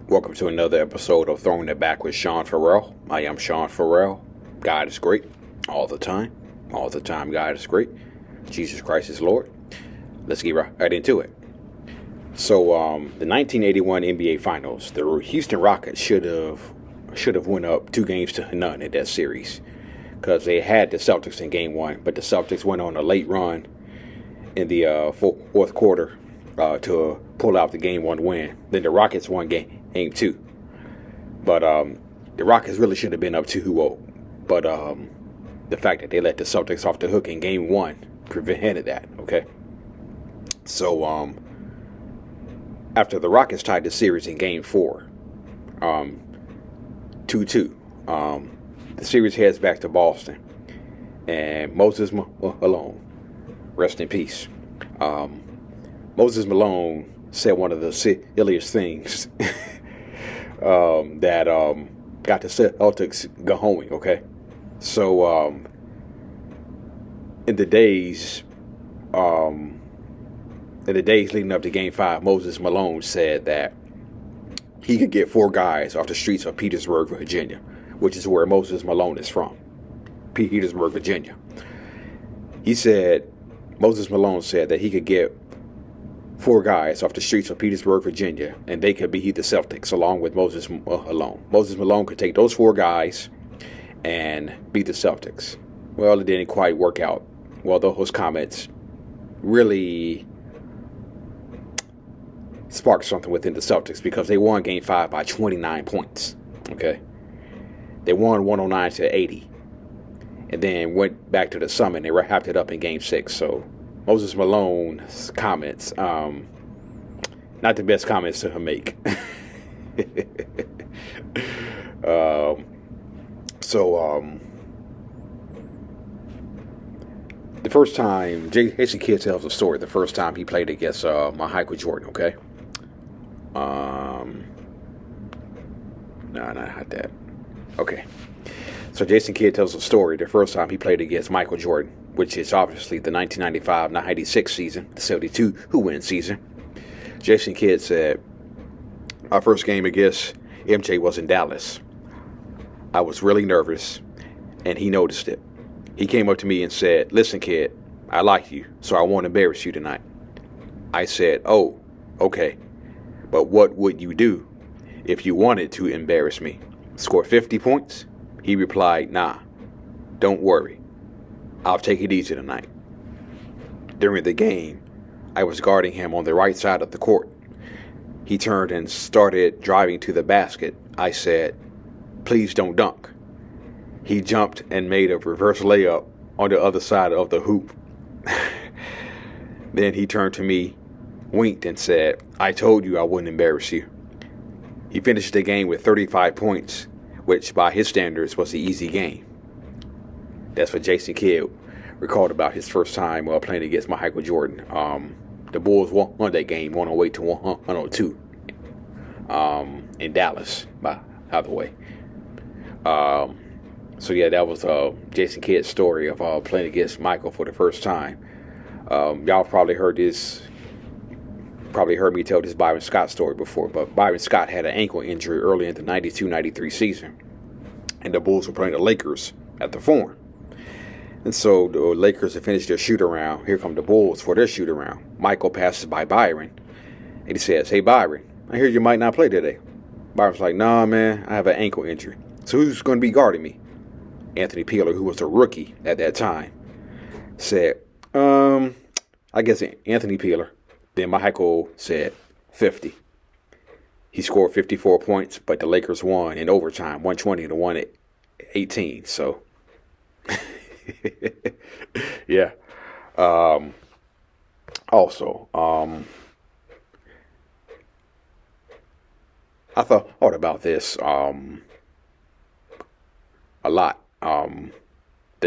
Welcome to another episode of Throwing It Back with Sean Farrell. I am Sean Farrell. God is great all the time. All the time, God is great. Jesus Christ is Lord. Let's get right into it. So, the 1981 NBA Finals, the Houston Rockets should have went up 2-0 in that series because they had the Celtics in Game 1, but the Celtics went on a late run in the fourth quarter to pull out the Game 1 win. Then the Rockets won Game 2. But the Rockets really should have been up 2-0. But the fact that they let the Celtics off the hook in Game 1 prevented that, okay? So, after the Rockets tied the series in Game 4, 2-2, the series heads back to Boston. And Moses Malone, rest in peace. Moses Malone said one of the silliest things that got the Celtics going, okay? So, in the days leading up to Game 5, Moses Malone said that he could get 4 guys off the streets of Petersburg, Virginia, which is where Moses Malone is from, Petersburg, Virginia. Moses Malone said that he could get 4 guys off the streets of Petersburg, Virginia, and they could beat the Celtics along with Moses Malone. Moses Malone could take those 4 guys and beat the Celtics. Well, it didn't quite work out. Well, those comments really sparked something within the Celtics because they won Game 5 by 29 points. Okay, they won 109-80, and then went back to the Summit and wrapped it up in Game 6. So Moses Malone's comments, not the best comments to make. The first time, Jason Kidd tells a story, the first time he played against Michael Jordan, okay? No, not that. Okay. So Jason Kidd tells a story the first time he played against Michael Jordan, which is obviously the 1995-96 season, the 72 who-win season. Jason Kidd said, our first game against MJ was in Dallas. I was really nervous, and he noticed it. He came up to me and said, listen, kid, I like you, so I won't embarrass you tonight. I said, oh, okay, but what would you do if you wanted to embarrass me? Score 50 points? He replied, nah, don't worry. I'll take it easy tonight. During the game, I was guarding him on the right side of the court. He turned and started driving to the basket. I said, please don't dunk. He jumped and made a reverse layup on the other side of the hoop. Then he turned to me, winked, and said, I told you I wouldn't embarrass you. He finished the game with 35 points, which by his standards was an easy game. That's what Jason Kidd recalled about his first time playing against Michael Jordan. The Bulls won that game 108-102 in Dallas, by the way. So yeah, that was Jason Kidd's story of playing against Michael for the first time. Y'all probably heard me tell this Byron Scott story before, but Byron Scott had an ankle injury early in the 92-93 season, and the Bulls were playing the Lakers at the Forum. And so the Lakers had finished their shoot-around. Here come the Bulls for their shoot-around. Michael passes by Byron, and he says, hey, Byron, I hear you might not play today. Byron's like, nah, man, I have an ankle injury. So who's going to be guarding me? Anthony Peeler, who was a rookie at that time, said, I guess Anthony Peeler. Then Michael said 50. He scored 54 points, but the Lakers won in overtime, 120-118. So, yeah. Also, I thought about this a lot. The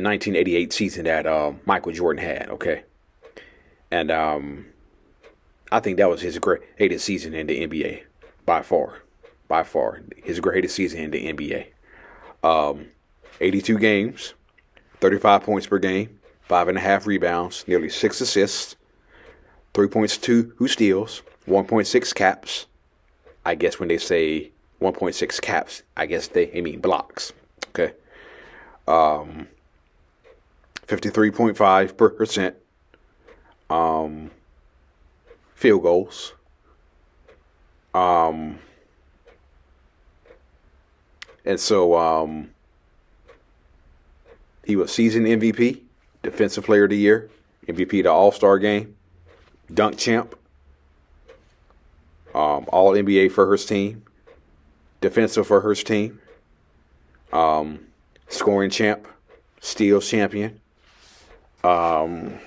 1988 season that Michael Jordan had, okay? And I think that was his greatest season in the NBA, by far. His greatest season in the NBA. 82 games, 35 points per game, 5.5 rebounds, nearly 6 assists, 3.2 steals, 1.6 caps. I guess when they say 1.6 caps, I guess they mean blocks. Okay. 53.5%. Field goals. And so he was season MVP, Defensive Player of the Year, MVP of the All-Star Game, dunk champ, All NBA for his team, defensive for his team, scoring champ, steals champion. Not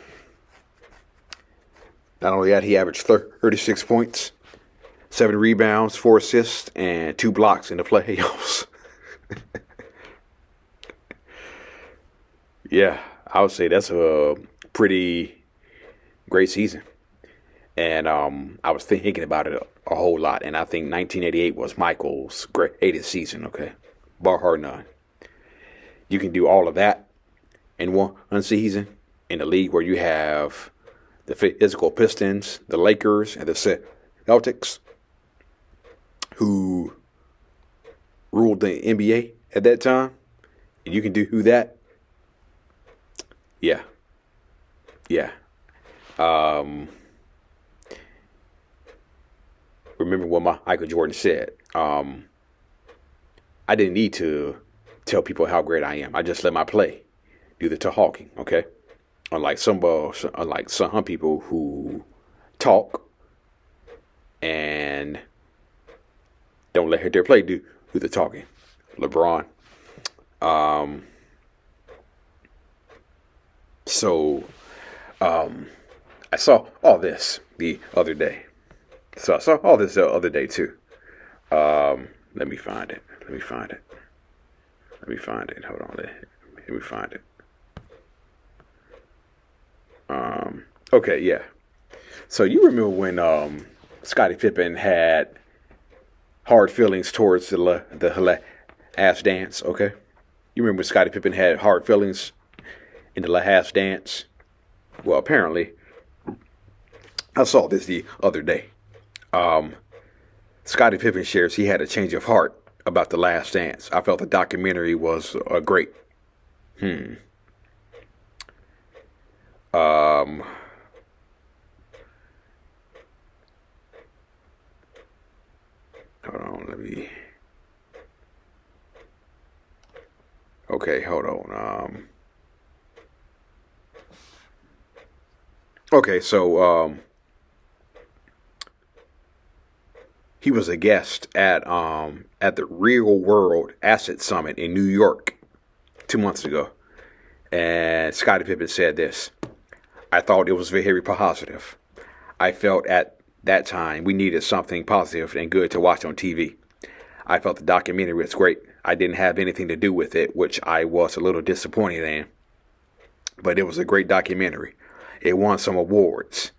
only that, he averaged 36 points, 7 rebounds, 4 assists, and 2 blocks in the playoffs. Yeah, I would say that's a pretty great season. And I was thinking about it a whole lot. And I think 1988 was Michael's greatest season, okay? Bar hard none. You can do all of that in one season in a league where you have the physical Pistons, the Lakers, and the Celtics, who ruled the NBA at that time. And you can do that. Yeah. Remember what Michael Jordan said. I didn't need to tell people how great I am. I just let my play do the talking, okay? Unlike some people who talk and don't let their play do the talking. LeBron. So I saw all this the other day. So I saw all this the other day too. Let me find it. Hold on. Let me find it. Okay, yeah. So you remember when Scottie Pippen had hard feelings towards the last dance, okay? You remember when Scottie Pippen had hard feelings in the last dance? Well, apparently, I saw this the other day. Scottie Pippen shares he had a change of heart about the last dance. I felt the documentary was great. Hold on, okay, hold on. Okay, so he was a guest at the Real World Asset Summit in New York 2 months ago, and Scottie Pippen said this: "I thought it was very positive. I felt at that time we needed something positive and good to watch on TV. I felt the documentary was great. I didn't have anything to do with it, which I was a little disappointed in. But it was a great documentary. It won some awards."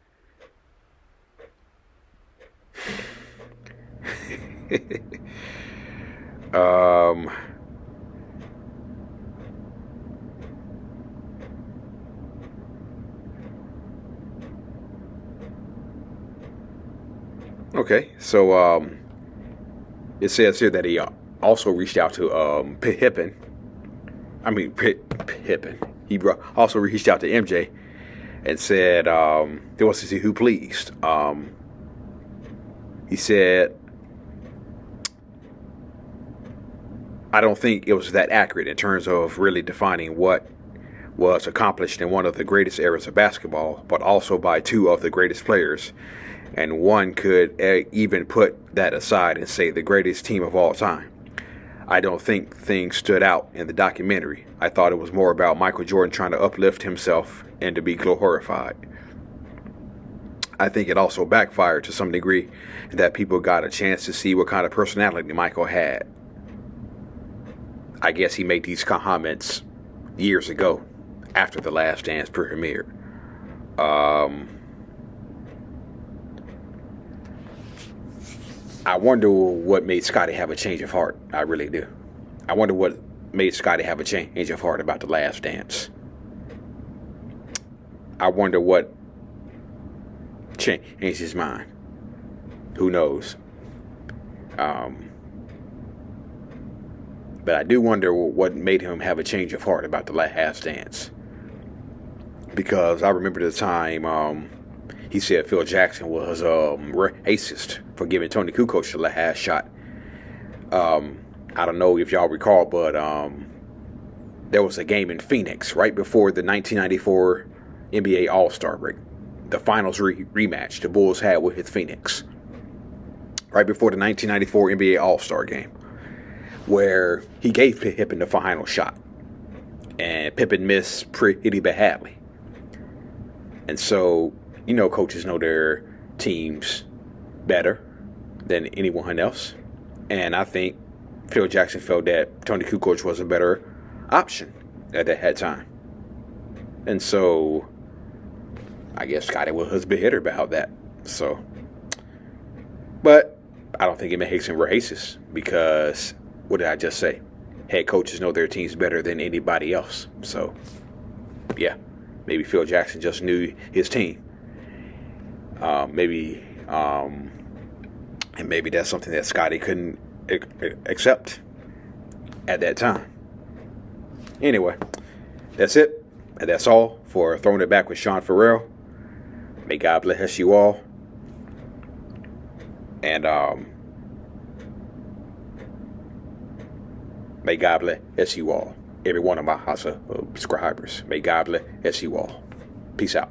Okay, so it says here that he also reached out to Pippen. Pippen. He also reached out to MJ and said they wants to see who pleased. He said, "I don't think it was that accurate in terms of really defining what was accomplished in one of the greatest eras of basketball, but also by two of the greatest players. And one could even put that aside and say the greatest team of all time. I don't think things stood out in the documentary. I thought it was more about Michael Jordan trying to uplift himself and to be glorified. I think it also backfired to some degree that people got a chance to see what kind of personality Michael had." I guess he made these comments years ago after The Last Dance premiered. I wonder what made Scottie have a change of heart. I really do. I wonder what made Scottie have a change of heart about The Last Dance. I wonder what changed his mind. Who knows? Um, but I do wonder what made him have a change of heart about the last dance. Because I remember the time he said Phil Jackson was racist for giving Tony Kukoc the last shot. I don't know if y'all recall, but there was a game in Phoenix right before the 1994 NBA All-Star break, the finals rematch the Bulls had with Phoenix, right before the 1994 NBA All-Star game, where he gave Pippen the final shot, and Pippen missed pretty badly. And so, coaches know their teams better than anyone else. And I think Phil Jackson felt that Tony Kukoc was a better option at that time. And so, I guess Scottie was bitter about that. So, but I don't think it makes him racist because, what did I just say? Head coaches know their teams better than anybody else. So, yeah. Maybe Phil Jackson just knew his team. And maybe that's something that Scottie couldn't accept at that time. Anyway, that's it. And that's all for Throwing It Back with Sean Farrell. May God bless you all. And may God bless you all. Every one of my subscribers. May God bless you all. Peace out.